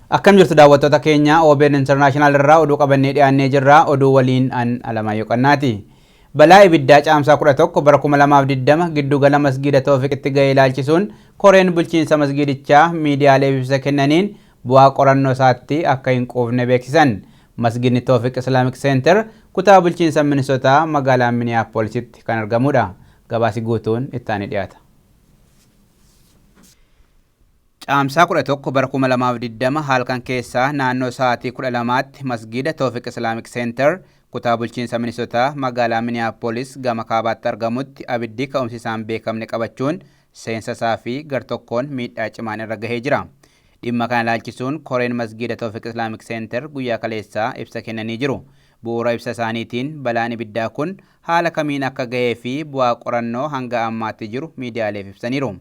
Akkam jirtu daawwattoota keenya OBN INTERNATIONAL irraa oduu qabannee dhiyaannee jirra. Oduu waliin an Alamaayyoo Qannaati. Balaa ibiddaa caamsaa 11 bara 2020 giddu gala Mazgiida Tawfiqitti gahe ilaalchisuun koreen bulchiinsa Mazgiidichaa miidiyaalee ibsa kennaniin bu'aa qorannoo isaatti akka hin quufne beeksisan. Mazgiidni Tawfiq Islamic Center kutaa bulchiinsa Minnesotaa magaalaa Minneapolisitti kan argamudha. Gabaasi guutuun ittaanii dhiyaata. Caamsaa 11 bara 2020 halkan keessaa naannoo sa'aatii 12tti Mazgiida Tawfiq Islamic Center kutaa bulchiinsa Minnesotaa magaalaa Minneapolis gama kaabaatti argamutti abiddi ka'umsisaan beekamne qabachuun seensasaa fi gartokkoon miidhaa cimaan irra gahee jira. Dhimma kana ilaalchisuun koreen Mazgiida Tawfiq Islamic Center guyyaa kaleessaa ibsa kennanii jiru. Bu'uura ibsa isaaniitiin balaan ibiddaa kun haala kamiin akka gahee fi bu'aa qorannoo hanga ammaatti jiru miidiyaaleef ibsaniiru.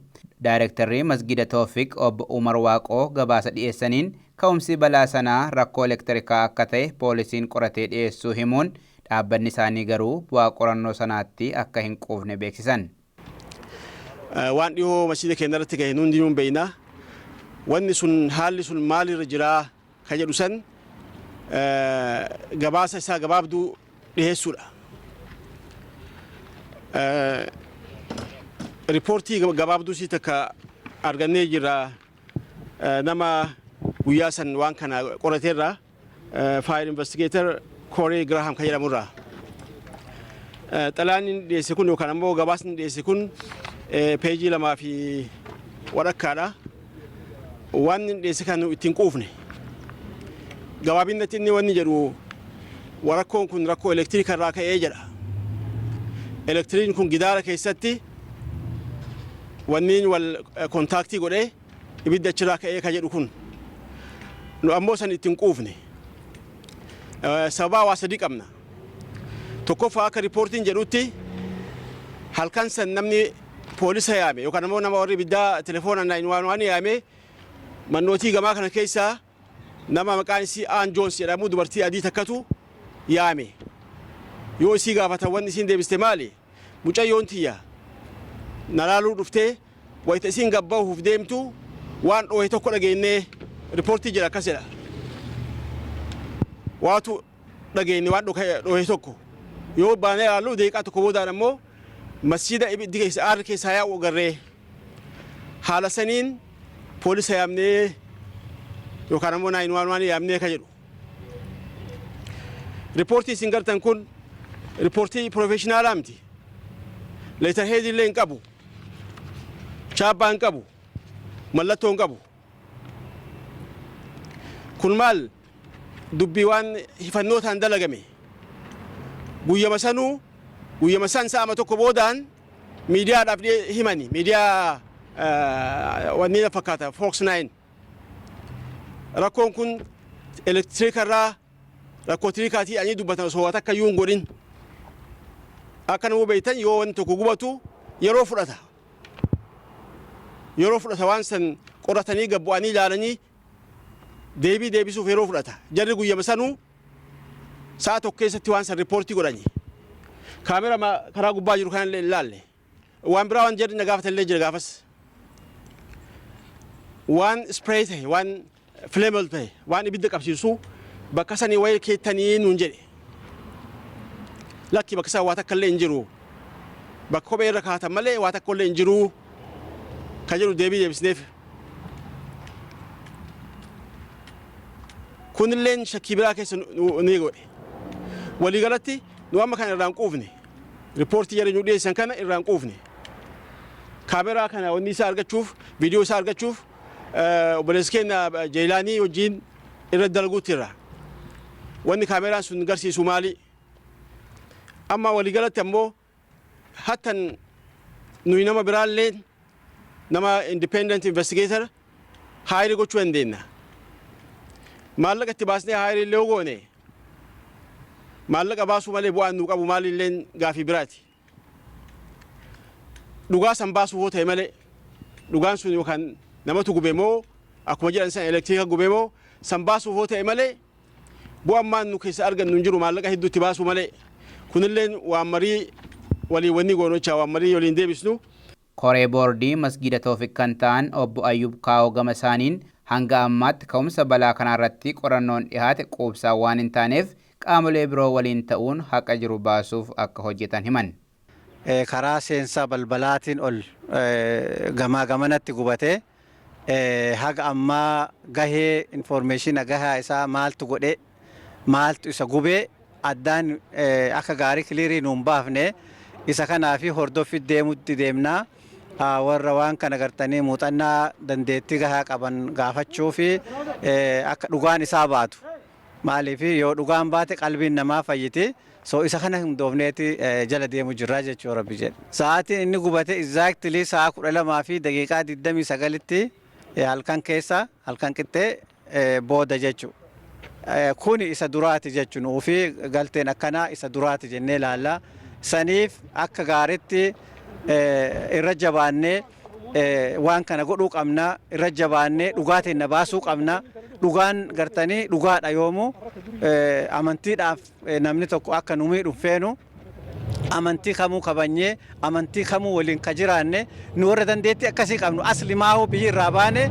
Daayirektarri Mazgiida Tawfiq Obbo Umar Waaqoo gabaasa dhiyeessaniin ka'umsi balaa sanaa rakkoo elektirikaa akka ta'e poolisiin qoratee dhiyeessuu himuun dhaabbanni isaanii garuu bu'aa qorannoo sanaatti akka hin quufne beeksisan. Waan dhiyoo masjiida keenya irratti gahe nuun dinuun beeyna. Wanni sun haalli sun maalirra jiraa kan jedhu san gabaasa isaa gabaabduu dhiyeessuudha. Ripoortii gabaabduu si takka argannee jira nama guyyaa san waan kana qorateerra fire investigator Corey Graham kan jedhamurra. Xalaan inni dhiyeesse kun yookaan ammoo gabaasni dhiyeesse kun peejii 2 fi walakkaadha. Waan inni dhiyeesse kan ittiin quufne. Gabaabinatti inni wanni jedhu warakkoon kun rakkoo elektiriika irraa ka'ee jedha. Elektiriin kun gidaara keessatti wanniin wal kontaaktii godhee ibidda achirraa ka'ee kan jedhu kun nu ammoo san ittiin quufne. Sababa waa sadii qabna. Tokkoffaa akka ripoortiin jedhutti halkan san namni poolisa yaame yookaan ammoo nama warri ibiddaa telefoonaan 911 yaame mannootii gamaa kana keessaa nama maqaan isii Aan Joons jedhamu dubartii adii takkatu yaame. Yoo isii gaafatan wanni isiin deebiste maali? Mucayyoon tiyya nalaaluu dhuftee wayita isiin gabbaa'uuf deemtu waan dhoohe tokko dhageenyee ripoortii jira akkas jedha. Waatu dhageenye waan dhoohe tokko yoo baanee ilaallu deeqaa tokko boodaan ammoo masjiida ibiddi keessa aarri keessaa yaa'u agarree haala saniin poolisa yaamnee yookaan ammoo 911 yaamnee kan jedhu. Ripoortii isin gartan kun ripoortii professionaalaa miti. Leetar illee hin qabu. Chaappaa hin qabu. Mallattoo hin qabu. Kun maal dubbii waan hifannootaan dalagame. Guyyama san sa'a tokko boodaan miidiyaadhaaf himani. Miidiyaa wanni fakkaata Fox 9. Rakkoon kun elektiriika irraa rakkoo elektirikaatii ani dubbatan osoo waan akka yuun godhin. Akka nama beektan yoo wanti tokko gubatu yeroo fudhata. Yeroo fudhata waan san qoratanii gabbu'anii ilaalanii deebisuuf yeroo fudhata. Jarri guyyama sanuu sa'a tokko keessatti waan san ripoortii godhani. Kaamera karaa gubbaa jiru kan ilaalle. Waan biraa waan jarri na gaafatan illee jira gaafas. Waan spray ta'e waan flammable ta'e waan ibidda qabsiisu bakka sanii wayii keettanii nuun jedhe. Lakki bakka isaa waa takka illee hin jiru. Bakka kophee irra kaatan malee waa takka illee hin jiru kan jedhu deebisneef. Kun illee shakkii biraa keessa ni godhe. Waliigalatti nu amma kana irraan quufne. Ripoortii jarri nu dhiyeessan kana irraan quufne. Kaameraa kana wanni isaa argachuuf, viidiyoo isaa argachuuf obboleessi keenya Jeelaanii wajjin irra dalaguutti irra. Wanni kaameraan sun garsiisu maali? Amma waliigalatti ammoo hattan nuyi nama biraallee nama independent investigator haayiri gochuu dandeenya. Maallaqa itti baasnee haayiri illee goone. Maallaqa baasuu malee bu'aan nu qabu maalillee gaafii biraati. Dhugaa san baasuu hoo ta'e malee dhugaan sun yookaan namatu gube moo akkuma jedhan san elektirika gube moo san baasuuf yoo ta'e malee bu'aan maan nu keessa argannu hin jiru maallaqa hedduutti baasuu malee kunilleen waan marii walii wanni goonochaa waan marii waliin deebisnu. Koree boordii Mazgiida Tawfiq kan ta'an obbo Ayyub Kaawoo gama isaaniin hanga ammaatti ka'umsa balaa kanarratti qorannoon dhihaate quubsaa waan hin taaneef qaamolee biroo waliin ta'uun haqa jiru baasuuf akka hojjetan himan. Karaa seensaa balbalaatiin ol gamaa gamanatti gubatee haga ammaa gahee informeeshina gahaa isaa maaltu godhe maaltu isa gubee addaan akka gaarii kiliirii nuun baafne isa kanaafi hordoffi deemutti deemnaa warra waan kana gartanii muuxannaa dandeettii gahaa qaban gaafachuu fi akka dhugaan isaa baatu maaliif yoo dhugaan baate qalbiin namaa fayyiti so isa kana hundoofneeti jala deemu jirraa jechuu rabbi jedhe. Sa'aatiin inni gubate exactly sa'a 12 fi daqiiqaa 29tti halkan keessa halkan qixxee booda jechuu. Kuni isa duraati jechuun ufi galteen akkanaa isa duraati jennee ilaalla. Saniif akka gaaritti irra jabaannee waan kana godhuu qabna irra jabaannee dhugaatiin na baasuu qabna. Dhugaan gartanii dhugaadha yoomu amantiidhaaf namni tokko akka nu miidhu feenu amantii kamuu kabanyee amantii kamuu waliin ka jiraanne nu warra dandeetti akkasii qabnu asli maahu biyyi irraa baane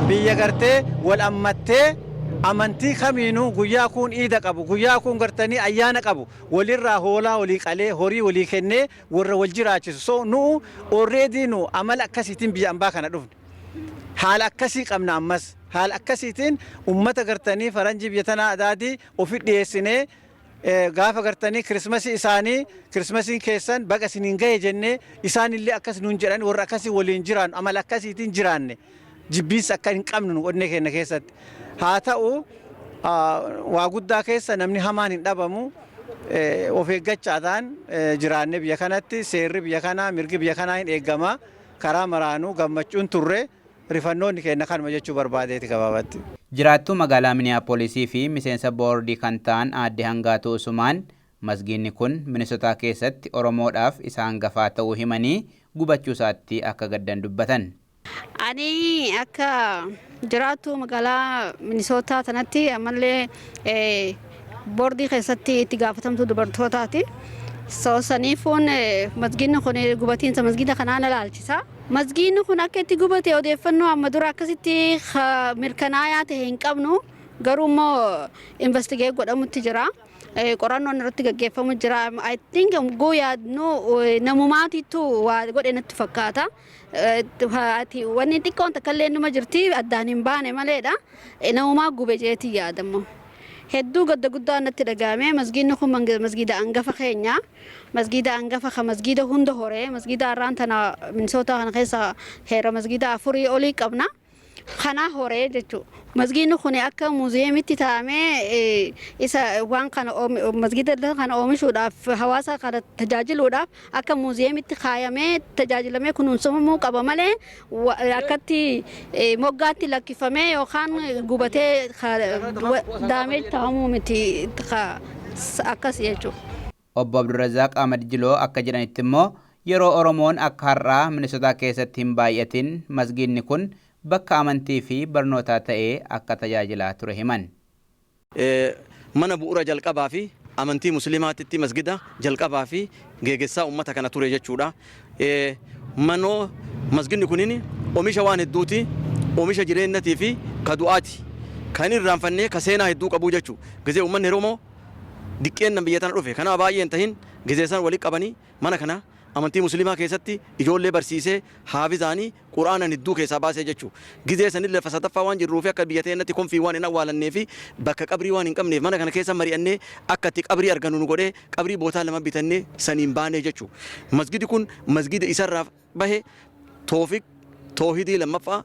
biyya gartee wal ammattee amantii kamiinuu guyyaa kun iida qabu guyyaa kun gartanii ayyaana qabu walirraa hoolaa walii qalee horii walii kennee warra wal jiraachisu so nu already nu amala akkasiitiin biyya ambaa kana dhufne haala akkasii qabna ammas haala akkasiitiin ummata gartanii faranjii biyya tanaa adaadii ofi dhiyeessinee gaafa gartanii kirismasii isaanii kirismasiin keessan baga isiniin gahe jennee isaanillee akkas nuun jedhan warra akkasii waliin jiraannu amala akkasiitiin jiraanne jibbiinsa akka hin qabnu nu qonnee keenya keessatti haa ta'u waa guddaa keessa namni hamaan hin dhabamu of eeggachaadhaan jiraanne biyya kanatti seerri biyya kanaa mirgi biyya kanaa hin eeggama karaa maraanuu gammachuun turre rifannoonni keenya kanuma jechuu barbaadeeti gabaabatti. Jiraattuu magaalaa Miniyaapolisii fi miseensa boordii kan ta'an aadde Hangaatuu Usumaan masgiidni kun Minisootaa keessatti Oromoodhaaf isa hangafaa ta'uu himanii gubachuu isaatti akka gaddan dubbatan. Ani akka jiraattuu magaalaa Minisootaa tanatti ammallee boordii keessatti itti gaafatamtu dubartootaati. Saniifuun masgiidni kun gubatiinsa masgiida kanaan ilaalchisa. Masgiidni kun akka itti gubate odeeffannoo amma dura akkasitti mirkanaa'aa ta'e hin qabnu garuu immoo investigeet godhamutti jira. Qorannoon irratti gaggeeffamu jira. I think yaadnoo namumaatiitu waa godhe natti fakkaata. Wanni xiqqoon takkallee numa jirti addaan hin baane maleedha. Namumaa gube jeetii yaadamu. Hedduu gadda guddaa natti dhagahame masgiidni kun masgiida hangafa keenya masgiida hangafa ka masgiida hunda hore masgiida arraan tana Minisootaa kana keessa heera masgiida 4 olii qabna kana hore jechuudha. Masgiidni kun akka muuziyeemitti taa'amee isa waan kana masgiida kana oomishuudhaaf hawaasa kana tajaajiluudhaaf akka muuziyeemitti kaayamee tajaajilamee kunuunsamuu qaba malee akkatti moggaatti lakkifamee yookaan gubatee daameej ta'amuu miti akkas jechuudha. Obbo Abdurrazaaq Ahmad Jiloo akka jedhanitti immoo yeroo Oromoon akka har'aa Minisootaa keessatti hin baay'atin masgiidni kun bakka amantii fi barnootaa ta'ee akka tajaajilaa ture himan. Mana bu'uura jalqabaa fi amantii musliimaatitti masgida jalqabaa fi geeggessaa uummata kana ture jechuudha. Manoo masgidni kunin oomisha waan hedduuti oomisha jireenyatii fi ka du'aati kan irraanfannee ka seenaa hedduu qabu jechuudha. Gizee uummanni Oromoo diqqeen biyya tana dhufe kana baay'een tahin gizee san walitti qabanii mana kana amantii musliimaa keessatti ijoollee barsiisee haafizaanii quraana hedduu keessaa baasee jechuudha. Gizee sanillee lafa sadaffaa waan jirruufi akka biyya teenyatti konfii waan hin awwaalannee fi bakka qabrii waan hin qabneef mana kana keessa mari'annee akka itti qabrii argannu nu godhee qabrii bootaa lama bitannee saniin baanee jechuudha. Masgidi kun masgida isarraa bahe Tawfiq toohidii lammaffaa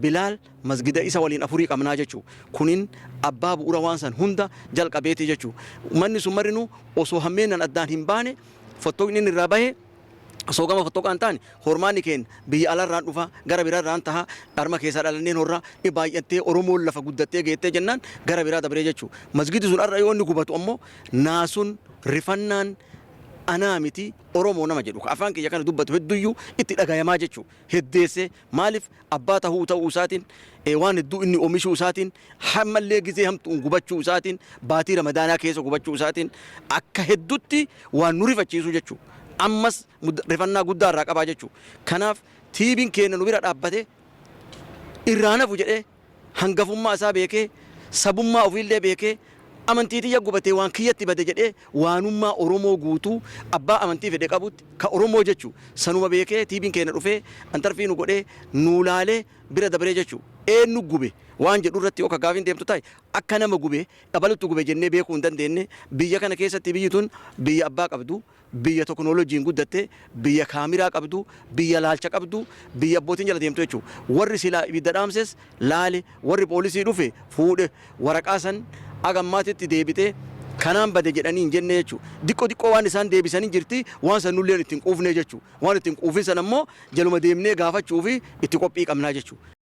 Bilaal masgida isa waliin afurii qabnaa jechuudha. Kunin abbaa bu'uura waan san hunda jalqabeeti jechuudha. Manni sun marinu osoo hammeennan addaan hin baane fottoqni irraa bahe soogama fottoqaan ta'an hormaanni keenya biyya alarraan dhufa gara biraarraan taha dharma keessaa dhalanneen horraa baay'attee Oromoon lafa guddattee geettee jennaan gara biraa dabree jechuudha. Masgidi sun har'a yoo inni gubatu ammoo naasuun rifannaan anaa miti Oromoo nama jedhu afaan kiyya kana dubbatu hedduyyuu itti dhagayamaa jechu heddeesse maaliif abbaa ta'uu isaatiin waan hedduu inni oomishuu isaatiin hammallee gizee hamtuun gubachuu isaatiin baatii ramadaanaa keessa gubachuu isaatiin akka heddutti waan nu rifachiisu jechu ammas rifannaa guddaa irraa qabaa jechu kanaaf tiibiin keenya nu bira dhaabbate irraa nafu jedhee hangafummaa isaa beekee sabummaa ofiillee beekee amantii tiyya gubatee waan kiyyatti bade jedhee waanummaa Oromoo guutuu abbaa amantii fedhe qabutti ka Oromoo jechu sanuma beekee tiibiin keenya dhufee antarfii nu godhee nu laalee bira dabaree jechu eenyu gube waan jedhu irratti akka gaafiin deemtu ta'i akka nama gube qabalutti gube jennee beekuu hin dandeenye biyya kana keessatti biyyi tun biyya abbaa qabdu biyya teknooloojiin guddatte biyya kaamiraa qabdu biyya laalcha qabdu biyya abbootiin jala deemtu jechuudha warri silaa ibidda dhaamses laale warri poolisii dhufe fuudhe waraqaa san agammaatitti deebite kanaan bade jedhanii hin jenne jechuudha diqqoo waan isaan deebisanii jirti waan san nulleen ittiin quufne jechuudha waan ittiin quufin san ammoo jaluma deemnee gaafachuu fi itti qophii qabnaa jechuudha.